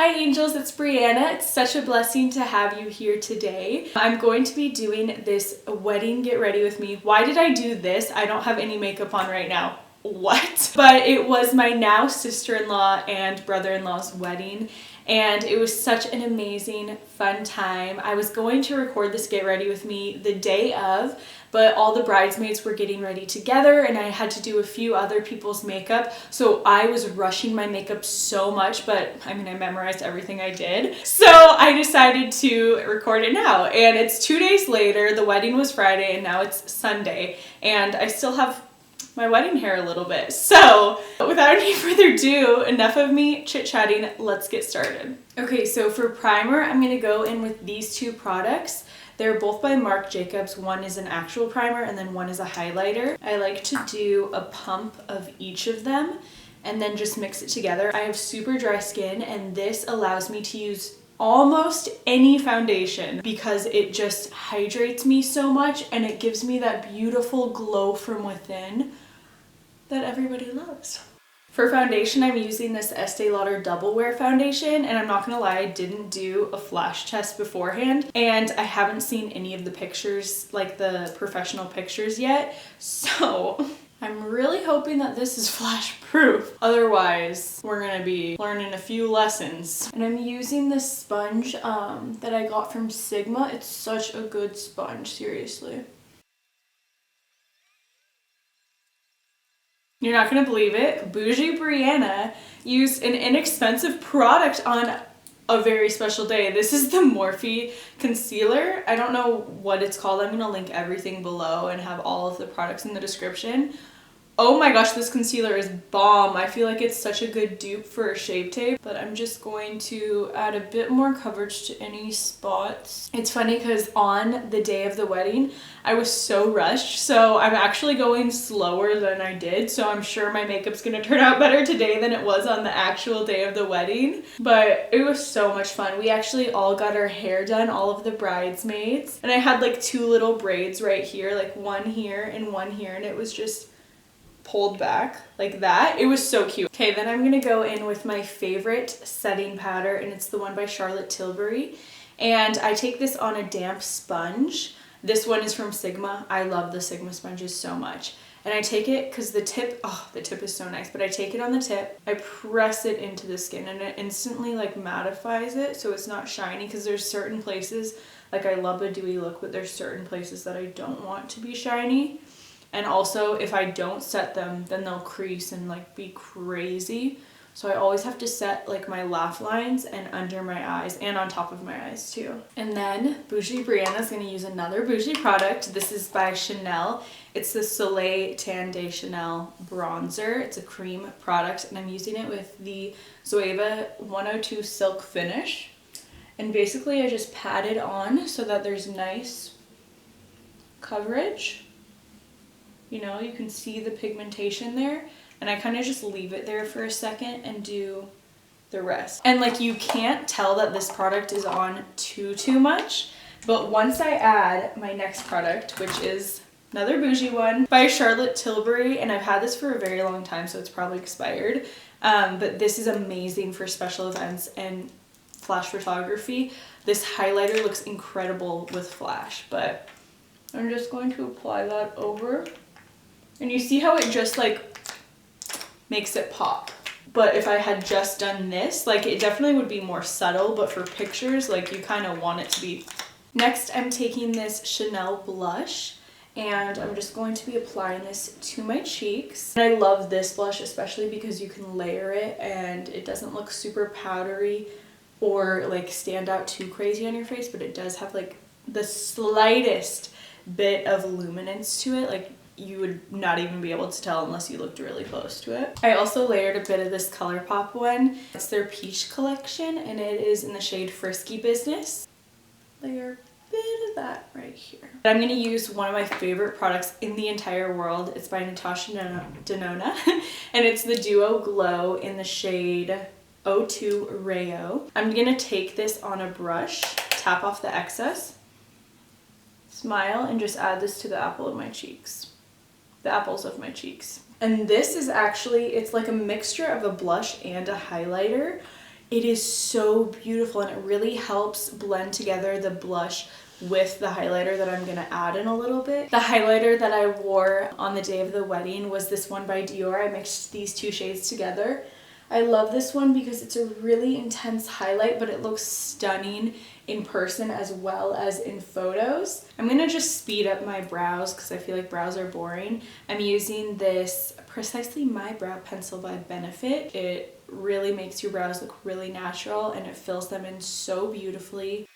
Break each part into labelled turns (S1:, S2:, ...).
S1: Hi angels, it's Brianna. It's such a blessing to have you here today. I'm going to be doing this wedding get ready with me. Why did I do this? I don't have any makeup on right now. What? But it was my now sister-in-law and brother-in-law's wedding, and it was such an amazing, fun time. I was going to record this get ready with me the day of, but all the bridesmaids were getting ready together and I had to do a few other people's makeup. So I was rushing my makeup so much, but I mean, I memorized everything I did. So I decided to record it now. And it's 2 days later. The wedding was Friday and now it's Sunday. And I still have my wedding hair a little bit. So without any further ado, enough of me chit-chatting, let's get started. Okay, so for primer, I'm gonna go in with these two products. They're both by Marc Jacobs. One is an actual primer and then one is a highlighter. I like to do a pump of each of them and then just mix it together. I have super dry skin and this allows me to use almost any foundation because it just hydrates me so much and it gives me that beautiful glow from within that everybody loves. For foundation, I'm using this Estee Lauder Double Wear foundation, and I'm not gonna lie, I didn't do a flash test beforehand, and I haven't seen any of the pictures, like the professional pictures yet, so I'm really hoping that this is flash proof. Otherwise, we're gonna be learning a few lessons. And I'm using this sponge that I got from Sigma. It's such a good sponge, seriously. You're not gonna believe it, Bougie Brianna used an inexpensive product on a very special day. This is the Morphe concealer. I don't know what it's called. I'm gonna link everything below and have all of the products in the description. Oh my gosh, this concealer is bomb. I feel like it's such a good dupe for a Shape Tape, but I'm just going to add a bit more coverage to any spots. It's funny because on the day of the wedding, I was so rushed, so I'm actually going slower than I did, so I'm sure my makeup's gonna turn out better today than it was on the actual day of the wedding. But it was so much fun. We actually all got our hair done, all of the bridesmaids, and I had like two little braids right here, like one here and one here, and it was just pulled back like that. It was so cute. Okay, then I'm gonna go in with my favorite setting powder, and it's the one by Charlotte Tilbury, and I take this on a damp sponge. This one is from Sigma. I love the Sigma sponges so much, and I take it because the tip is so nice, but I take it on the tip, I press it into the skin, and it instantly like mattifies it so it's not shiny, because there's certain places, like I love a dewy look, but there's certain places that I don't want to be shiny. And also, if I don't set them, then they'll crease and like be crazy. So I always have to set like my laugh lines and under my eyes and on top of my eyes too. And then Bougie Brianna's gonna use another Bougie product. This is by Chanel. It's the Soleil Tan de Chanel bronzer. It's a cream product, and I'm using it with the Zoeva 102 Silk Finish. And basically I just pat it on so that there's nice coverage. You know, you can see the pigmentation there, and I kind of just leave it there for a second and do the rest. And like, you can't tell that this product is on too much, but once I add my next product, which is another Bougie one by Charlotte Tilbury, and I've had this for a very long time, so it's probably expired, but this is amazing for special events and flash photography. This highlighter looks incredible with flash, but I'm just going to apply that over. And you see how it just like makes it pop. But if I had just done this, like it definitely would be more subtle, but for pictures, like you kind of want it to be. Next, I'm taking this Chanel blush, and I'm just going to be applying this to my cheeks. And I love this blush, especially because you can layer it and it doesn't look super powdery or like stand out too crazy on your face, but it does have like the slightest bit of luminance to it. Like, you would not even be able to tell unless you looked really close to it. I also layered a bit of this ColourPop one. It's their Peach collection, and it is in the shade Frisky Business. Layer a bit of that right here. I'm gonna use one of my favorite products in the entire world. It's by Natasha Denona, and it's the Duo Glow in the shade 02 Rayo. I'm gonna take this on a brush, tap off the excess, smile, and just add this to the apple of my cheeks. The apples of my cheeks. And this is actually, it's like a mixture of a blush and a highlighter. It is so beautiful, and it really helps blend together the blush with the highlighter that I'm gonna add in a little bit. The highlighter that I wore on the day of the wedding was this one by Dior. I mixed these two shades together. I love this one because it's a really intense highlight, but it looks stunning in person as well as in photos. I'm gonna just speed up my brows because I feel like brows are boring. I'm using this Precisely My Brow Pencil by Benefit. It really makes your brows look really natural and it fills them in so beautifully.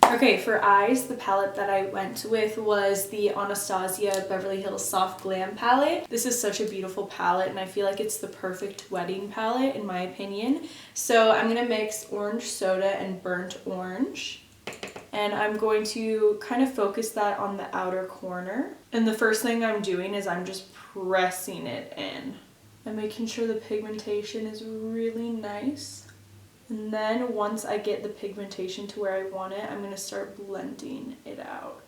S1: Okay, for eyes, the palette that I went with was the Anastasia Beverly Hills Soft Glam palette. This is such a beautiful palette, and I feel like it's the perfect wedding palette in my opinion. So I'm gonna mix orange soda and burnt orange. And I'm going to kind of focus that on the outer corner. And the first thing I'm doing is I'm just pressing it in and making sure the pigmentation is really nice. And then once I get the pigmentation to where I want it, I'm going to start blending it out.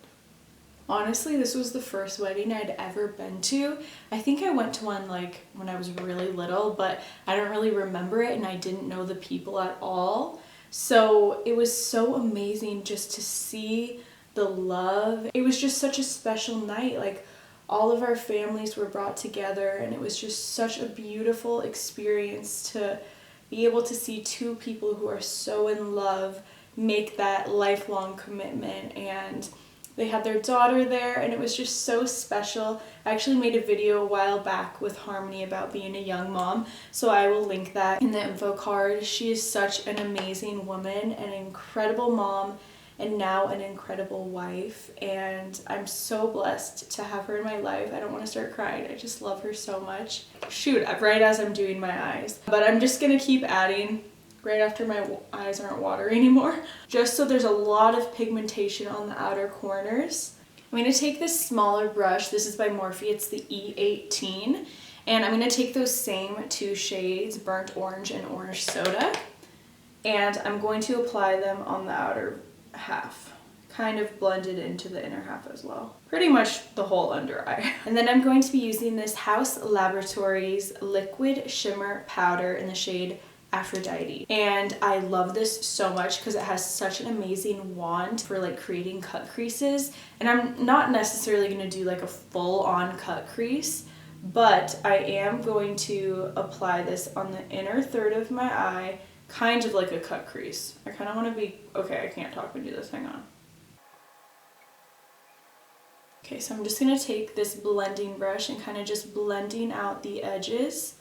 S1: Honestly, this was the first wedding I'd ever been to. I think I went to one like when I was really little, but I don't really remember it and I didn't know the people at all. So it was so amazing just to see the love. It was just such a special night. Like all of our families were brought together and it was just such a beautiful experience to be able to see two people who are so in love make that lifelong commitment. And they had their daughter there and it was just so special. I actually made a video a while back with Harmony about being a young mom, so I will link that in the info card. She is such an amazing woman, an incredible mom, and now an incredible wife, and I'm so blessed to have her in my life. I don't want to start crying. I just love her so much. Shoot, right as I'm doing my eyes. But I'm just gonna keep adding right after my eyes aren't watery anymore, just so there's a lot of pigmentation on the outer corners. I'm going to take this smaller brush. This is by Morphe. It's the E18. And I'm going to take those same two shades, burnt orange and orange soda, and I'm going to apply them on the outer half. Kind of blended into the inner half as well. Pretty much the whole under eye. And then I'm going to be using this Haus Laboratories Liquid Shimmer Powder in the shade Aphrodite. And I love this so much because it has such an amazing wand for like creating cut creases. And I'm not necessarily going to do like a full-on cut crease, but I am going to apply this on the inner third of my eye, kind of like a cut crease. I kind of want to be, okay, I can't talk and do this, hang on. Okay, so I'm just going to take this blending brush and kind of just blending out the edges.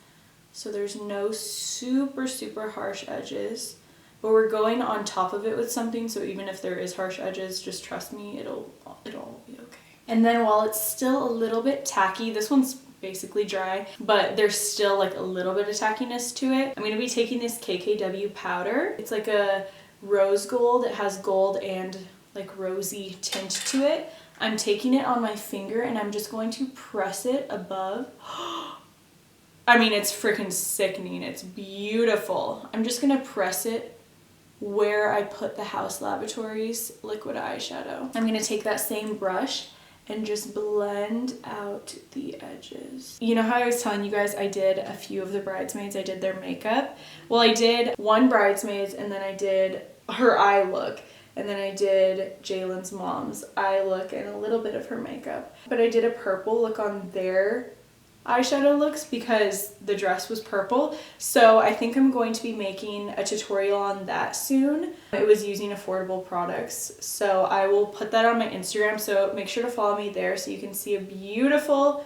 S1: So there's no super harsh edges, but we're going on top of it with something, so even if there is harsh edges, just trust me, it'll be okay. And then while it's still a little bit tacky, this one's basically dry, but there's still like a little bit of tackiness to it. I'm going to be taking this KKW powder. It's like a rose gold. It has gold and like rosy tint to it. I'm taking it on my finger and I'm just going to press it above. I mean, it's freaking sickening. It's beautiful. I'm just gonna press it where I put the Haus Laboratories liquid eyeshadow. I'm gonna take that same brush and just blend out the edges. You know how I was telling you guys I did a few of the bridesmaids, I did their makeup? Well, I did one bridesmaid's and then I did her eye look. And then I did Jalen's mom's eye look and a little bit of her makeup. But I did a purple look on their eyeshadow looks because the dress was purple. So I think I'm going to be making a tutorial on that soon. It was using affordable products. So I will put that on my Instagram. So make sure to follow me there so you can see a beautiful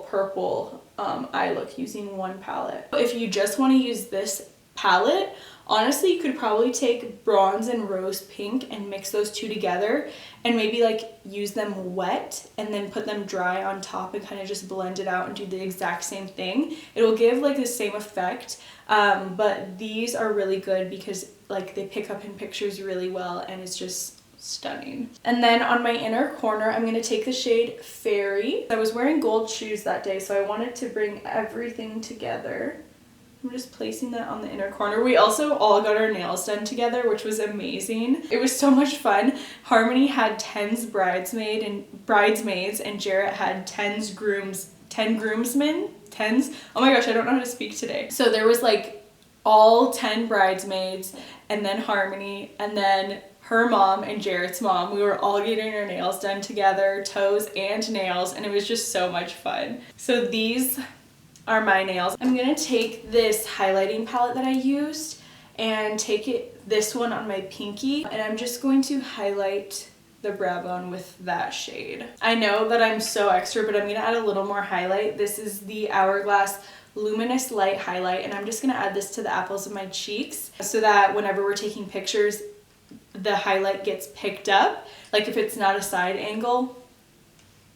S1: purple eye look using one palette. If you just want to use this palette, honestly, you could probably take bronze and rose pink and mix those two together and maybe like use them wet and then put them dry on top and kind of just blend it out and do the exact same thing. It will give like the same effect, but these are really good because like they pick up in pictures really well and it's just stunning. And then on my inner corner, I'm going to take the shade Fairy. I was wearing gold shoes that day, so I wanted to bring everything together. I'm just placing that on the inner corner. We also all got our nails done together, which was amazing. It was so much fun. Harmony had 10's bridesmaids and Jarrett had 10 groomsmen. tens. Oh my gosh, I don't know how to speak today. So there was like all 10 bridesmaids, and then Harmony, and then her mom and Jarrett's mom. We were all getting our nails done together, toes and nails, and it was just so much fun. So these are my nails. I'm gonna take this highlighting palette that I used and take this one on my pinky, and I'm just going to highlight the brow bone with that shade. I know that I'm so extra, but I'm gonna add a little more highlight. This is the Hourglass Luminous Light Highlight, and I'm just gonna add this to the apples of my cheeks so that whenever we're taking pictures, the highlight gets picked up, like if it's not a side angle,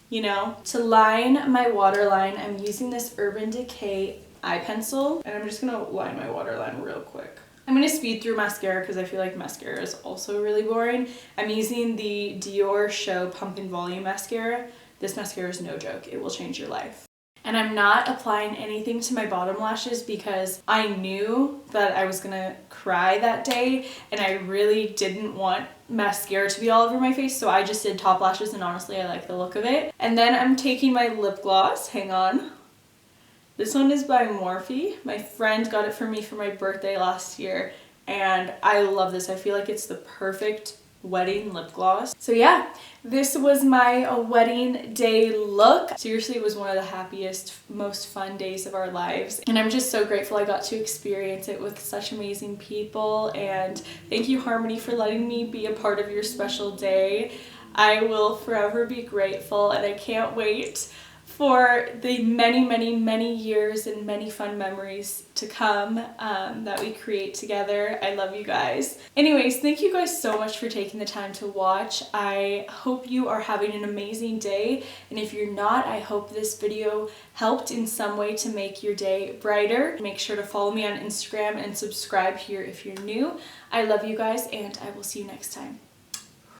S1: you know. To line my waterline, I'm using this Urban Decay eye pencil, and I'm just gonna line my waterline real quick. I'm gonna speed through mascara because I feel like mascara is also really boring. I'm using the Dior Show Pump and Volume Mascara. This mascara is no joke, it will change your life. And I'm not applying anything to my bottom lashes because I knew that I was gonna cry that day and I really didn't want mascara to be all over my face, so I just did top lashes, and honestly I like the look of it. And then I'm taking my lip gloss, hang on. This one is by Morphe. My friend got it for me for my birthday last year, and I love this. I feel like it's the perfect wedding lip gloss. So yeah, this was my wedding day look. Seriously, it was one of the happiest, most fun days of our lives, and I'm just so grateful I got to experience it with such amazing people. And thank you, Harmony, for letting me be a part of your special day. I will forever be grateful, and I can't wait for the many, many, many years and many fun memories to come that we create together. I love you guys. Anyways, thank you guys so much for taking the time to watch. I hope you are having an amazing day, and if you're not, I hope this video helped in some way to make your day brighter. Make sure to follow me on Instagram and subscribe here if you're new. I love you guys, and I will see you next time.